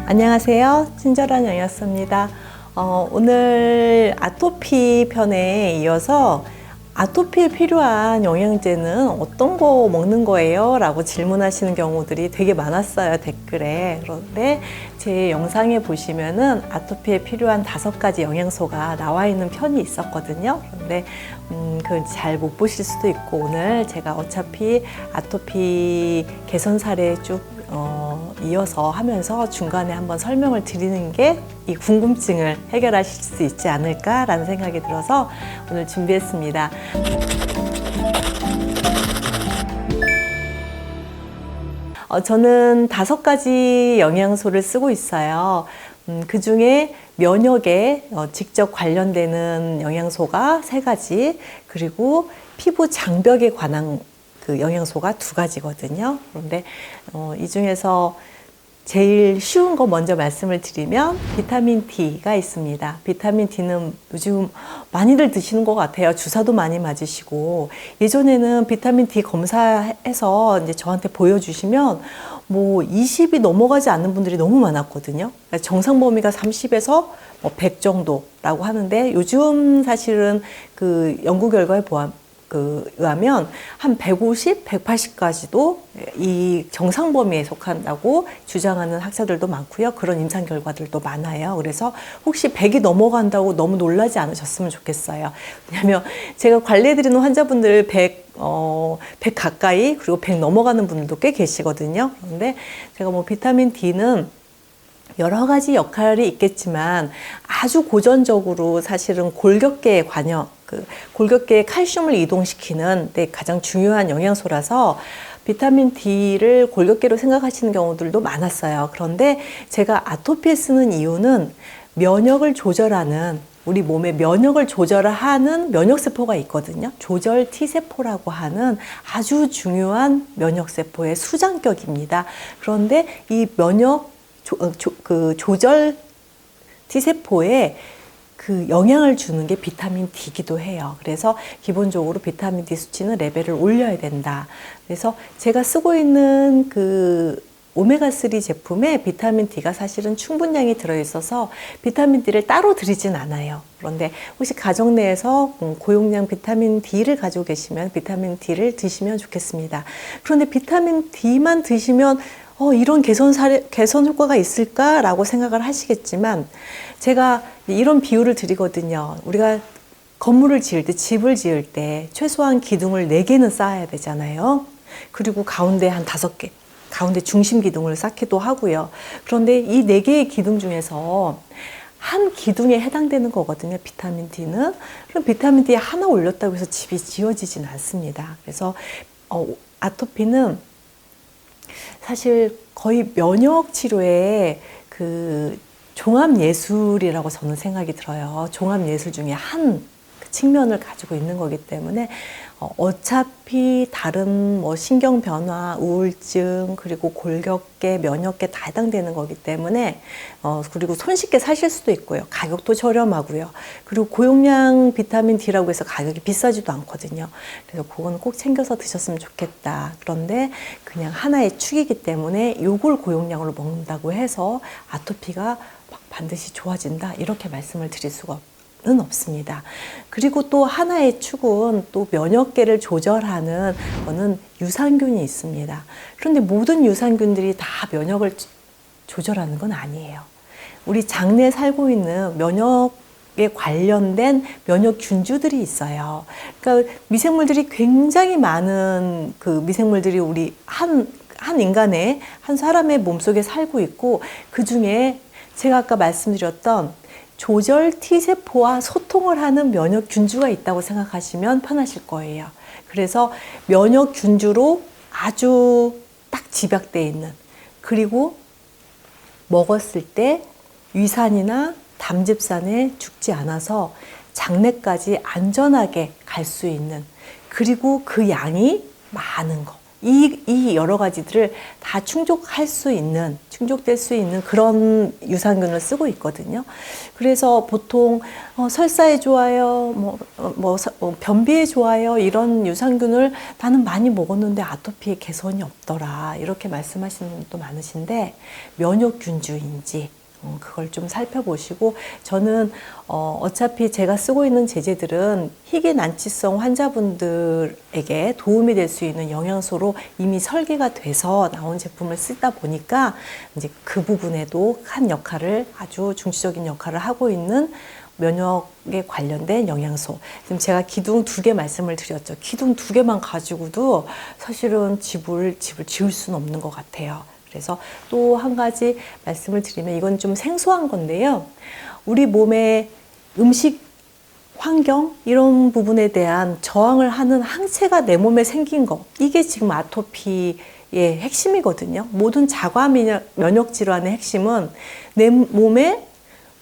안녕하세요. 친절한 영양소입니다. 오늘 아토피 편에 이어서 아토피에 필요한 영양제는 어떤 거 먹는 거예요? 라고 질문하시는 경우들이 되게 많았어요, 댓글에. 그런데 제 영상에 보시면은 아토피에 필요한 5가지 영양소가 나와 있는 편이 있었거든요. 그런데 그걸 잘 못 보실 수도 있고, 오늘 제가 어차피 아토피 개선 사례 쭉 이어서 하면서 중간에 한번 설명을 드리는 게 이 궁금증을 해결하실 수 있지 않을까라는 생각이 들어서 오늘 준비했습니다. 저는 5가지 영양소를 쓰고 있어요. 그 중에 면역에 직접 관련되는 영양소가 3가지, 그리고 피부 장벽에 관한 그 영양소가 2가지거든요. 그런데 이 중에서 제일 쉬운 거 먼저 말씀을 드리면 비타민 D가 있습니다. 비타민 D는 요즘 많이들 드시는 것 같아요. 주사도 많이 맞으시고, 예전에는 비타민 D 검사해서 이제 저한테 보여주시면 뭐 20이 넘어가지 않는 분들이 너무 많았거든요. 정상 범위가 30에서 100 정도라고 하는데, 요즘 사실은 그 연구 결과에 의하면 한 150, 180까지도 이 정상 범위에 속한다고 주장하는 학자들도 많고요. 그런 임상 결과들도 많아요. 그래서 혹시 100이 넘어간다고 너무 놀라지 않으셨으면 좋겠어요. 왜냐하면 제가 관리해드리는 환자분들 100 가까이, 그리고 100 넘어가는 분들도 꽤 계시거든요. 그런데 제가 비타민 D는 여러 가지 역할이 있겠지만 아주 고전적으로 사실은 골격계에 골격계에 칼슘을 이동시키는 데 가장 중요한 영양소라서 비타민 D를 골격계로 생각하시는 경우들도 많았어요. 그런데 제가 아토피에 쓰는 이유는 면역을 조절하는, 우리 몸의 면역을 조절하는 면역세포가 있거든요. 조절 T세포라고 하는 아주 중요한 면역세포의 수장격입니다. 그런데 이 조절 T세포에 그 영향을 주는 게 비타민 D이기도 해요. 그래서 기본적으로 비타민 D 수치는 레벨을 올려야 된다. 그래서 제가 쓰고 있는 그 오메가3 제품에 비타민 D가 사실은 충분량이 들어있어서 비타민 D를 따로 드리진 않아요. 그런데 혹시 가정 내에서 고용량 비타민 D를 가지고 계시면 비타민 D를 드시면 좋겠습니다. 그런데 비타민 D만 드시면 이런 개선 효과가 있을까라고 생각을 하시겠지만, 제가 이런 비유를 드리거든요. 우리가 건물을 지을 때, 집을 지을 때 최소한 기둥을 4개는 쌓아야 되잖아요. 그리고 가운데 한 5개, 가운데 중심 기둥을 쌓기도 하고요. 그런데 이 4개의 기둥 중에서 한 기둥에 해당되는 거거든요, 비타민 D는. 그럼 비타민 D 하나 올렸다고 해서 집이 지어지진 않습니다. 그래서 아토피는 사실 거의 면역 치료의 그 종합예술이라고 저는 생각이 들어요. 종합예술 중에 한 측면을 가지고 있는 거기 때문에 어차피 다른 신경 변화, 우울증, 그리고 골격계, 면역계 다 해당되는 거기 때문에 그리고 손쉽게 사실 수도 있고요. 가격도 저렴하고요. 그리고 고용량 비타민 D라고 해서 가격이 비싸지도 않거든요. 그래서 그건 꼭 챙겨서 드셨으면 좋겠다. 그런데 그냥 하나의 축이기 때문에 요걸 고용량으로 먹는다고 해서 아토피가 반드시 좋아진다, 이렇게 말씀을 드릴 수가 없습니다. 그리고 또 하나의 축은 또 면역계를 조절하는 거는 유산균이 있습니다. 그런데 모든 유산균들이 다 면역을 조절하는 건 아니에요. 우리 장내에 살고 있는 면역에 관련된 면역균주들이 있어요. 그러니까 미생물들이 굉장히 많은 그 미생물들이 우리 한 인간의, 한 사람의 몸속에 살고 있고, 그 중에 제가 아까 말씀드렸던 조절 T세포와 소통을 하는 면역균주가 있다고 생각하시면 편하실 거예요. 그래서 면역균주로 아주 딱 집약되어 있는, 그리고 먹었을 때 위산이나 담즙산에 죽지 않아서 장내까지 안전하게 갈 수 있는, 그리고 그 양이 많은 거, 이 여러 가지들을 다 충족될 수 있는 그런 유산균을 쓰고 있거든요. 그래서 보통 설사에 좋아요, 변비에 좋아요, 이런 유산균을 나는 많이 먹었는데 아토피에 개선이 없더라, 이렇게 말씀하시는 분도 많으신데 면역균주인지 그걸 좀 살펴보시고, 저는 어차피 제가 쓰고 있는 제제들은 희귀 난치성 환자분들에게 도움이 될 수 있는 영양소로 이미 설계가 돼서 나온 제품을 쓰다 보니까 이제 그 부분에도 한 역할을, 아주 중시적인 역할을 하고 있는 면역에 관련된 영양소. 지금 제가 기둥 2개 말씀을 드렸죠. 기둥 2개만 가지고도 사실은 집을 지을 수는 없는 것 같아요. 그래서 또 한 가지 말씀을 드리면, 이건 좀 생소한 건데요. 우리 몸의 음식 환경 이런 부분에 대한 저항을 하는 항체가 내 몸에 생긴 거, 이게 지금 아토피의 핵심이거든요. 모든 자가 면역 질환의 핵심은 내 몸의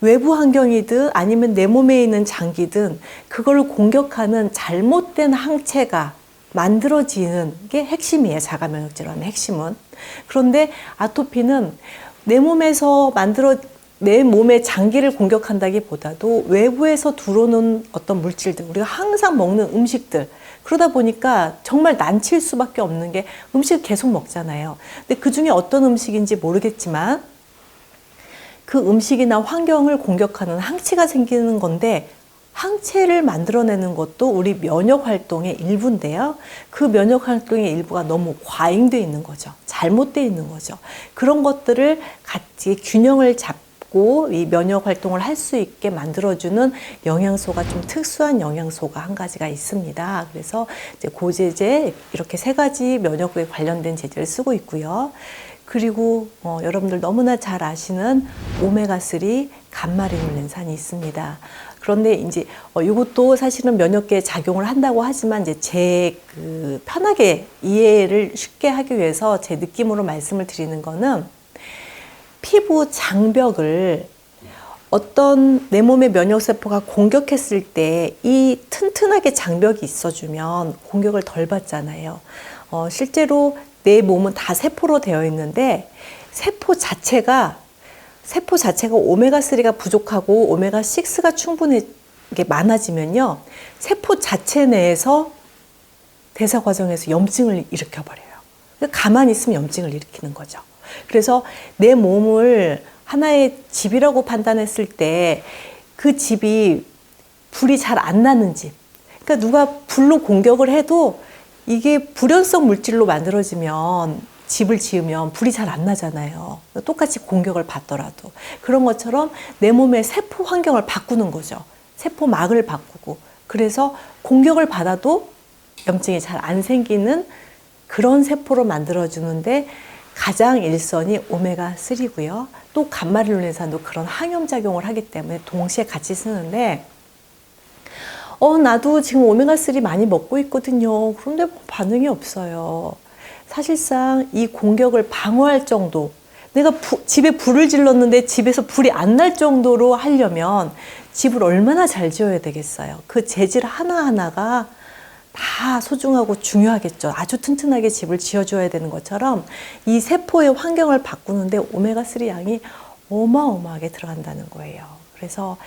외부 환경이든 아니면 내 몸에 있는 장기든 그걸 공격하는 잘못된 항체가 만들어지는 게 핵심이에요. 자가 면역 질환의 핵심은. 그런데 아토피는 내 몸의 장기를 공격한다기보다도 외부에서 들어오는 어떤 물질들, 우리가 항상 먹는 음식들, 그러다 보니까 정말 난칠 수밖에 없는 게, 음식을 계속 먹잖아요. 근데 그 중에 어떤 음식인지 모르겠지만 그 음식이나 환경을 공격하는 항체가 생기는 건데, 항체를 만들어내는 것도 우리 면역 활동의 일부인데요. 그 면역 활동의 일부가 너무 과잉되어 있는 거죠. 잘못되어 있는 거죠. 그런 것들을 같이 균형을 잡고 이 면역 활동을 할 수 있게 만들어주는 영양소가, 좀 특수한 영양소가 한 가지가 있습니다. 그래서 이제 고제제, 이렇게 3가지 면역에 관련된 제제를 쓰고 있고요. 그리고 여러분들 너무나 잘 아시는 오메가3 감마리놀렌산이 있습니다. 그런데 이제 이것도 사실은 면역계에 작용을 한다고 하지만, 이제 편하게 이해를 쉽게 하기 위해서 제 느낌으로 말씀을 드리는 거는, 피부 장벽을 어떤 내 몸의 면역세포가 공격했을 때 이 튼튼하게 장벽이 있어주면 공격을 덜 받잖아요. 실제로 내 몸은 다 세포로 되어 있는데, 세포 자체가 오메가3가 부족하고 오메가6가 충분히 많아지면요, 세포 자체 내에서 대사 과정에서 염증을 일으켜버려요. 가만히 있으면 염증을 일으키는 거죠. 그래서 내 몸을 하나의 집이라고 판단했을 때, 그 집이 불이 잘 안 나는 집, 그러니까 누가 불로 공격을 해도 이게 불연성 물질로 만들어지면, 집을 지으면 불이 잘 안 나잖아요. 똑같이 공격을 받더라도. 그런 것처럼 내 몸의 세포 환경을 바꾸는 거죠. 세포막을 바꾸고. 그래서 공격을 받아도 염증이 잘 안 생기는 그런 세포로 만들어주는데, 가장 일선이 오메가3고요. 또 감마리놀렌산도 그런 항염작용을 하기 때문에 동시에 같이 쓰는데, 나도 지금 오메가3 많이 먹고 있거든요. 그런데 반응이 없어요. 사실상 이 공격을 방어할 정도, 내가 집에 불을 질렀는데 집에서 불이 안 날 정도로 하려면 집을 얼마나 잘 지어야 되겠어요. 그 재질 하나하나가 다 소중하고 중요하겠죠. 아주 튼튼하게 집을 지어줘야 되는 것처럼 이 세포의 환경을 바꾸는데 오메가3 양이 어마어마하게 들어간다는 거예요. 그래서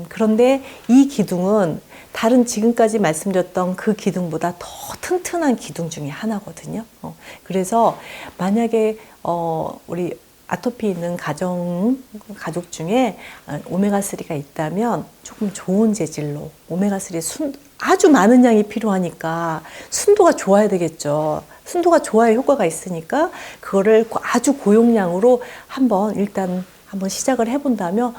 그런데 이 기둥은 다른 지금까지 말씀드렸던 그 기둥보다 더 튼튼한 기둥 중에 하나거든요. 그래서 만약에 우리 아토피 있는 가족 중에 오메가3가 있다면 조금 좋은 재질로, 오메가3 아주 많은 양이 필요하니까 순도가 좋아야 되겠죠. 순도가 좋아야 효과가 있으니까 그거를 아주 고용량으로 일단 한번 시작을 해본다면,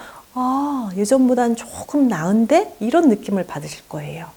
예전보다는 조금 나은데? 이런 느낌을 받으실 거예요.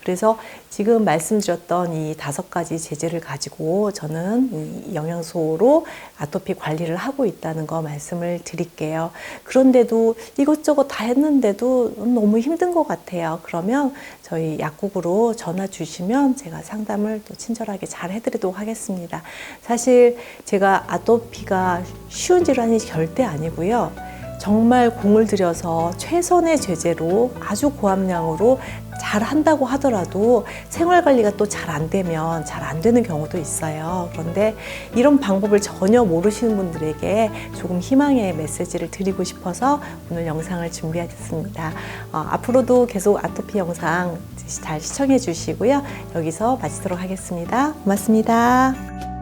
그래서 지금 말씀드렸던 이 5가지 제제를 가지고 저는 이 영양소로 아토피 관리를 하고 있다는 거 말씀을 드릴게요. 그런데도 이것저것 다 했는데도 너무 힘든 것 같아요. 그러면 저희 약국으로 전화 주시면 제가 상담을 또 친절하게 잘 해드리도록 하겠습니다. 사실 제가 아토피가 쉬운 질환이 절대 아니고요. 정말 공을 들여서 최선의 제재로 아주 고함량으로 잘 한다고 하더라도 생활 관리가 또 잘 안 되면 잘 안 되는 경우도 있어요. 그런데 이런 방법을 전혀 모르시는 분들에게 조금 희망의 메시지를 드리고 싶어서 오늘 영상을 준비하셨습니다. 앞으로도 계속 아토피 영상 잘 시청해 주시고요. 여기서 마치도록 하겠습니다. 고맙습니다.